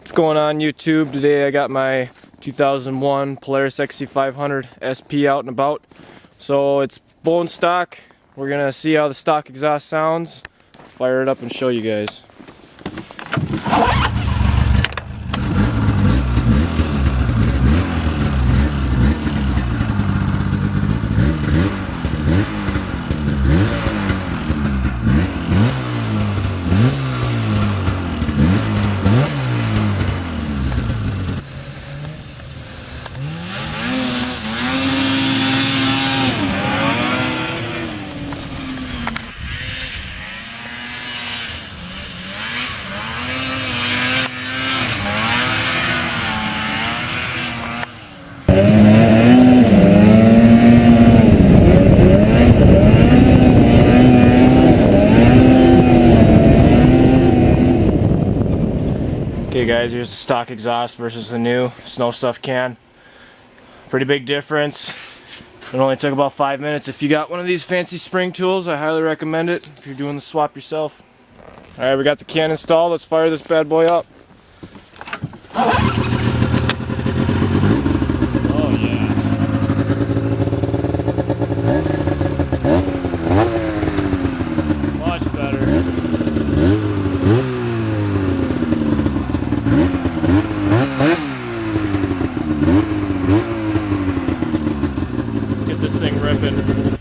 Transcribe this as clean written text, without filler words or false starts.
What's going on YouTube? Today I got my 2001 Polaris XC 500 SP out and about. So it's bone stock. We're gonna see how the stock exhaust sounds. Fire it up and show you guys. Okay guys, here's the stock exhaust versus the new Sno-Stuff can. Pretty big difference. It only took about 5 minutes. If you got one of these fancy spring tools, I highly recommend it if you're doing the swap yourself. Alright, we got the can installed. Let's fire this bad boy up. Oh yeah. Much better. Get this thing ripping.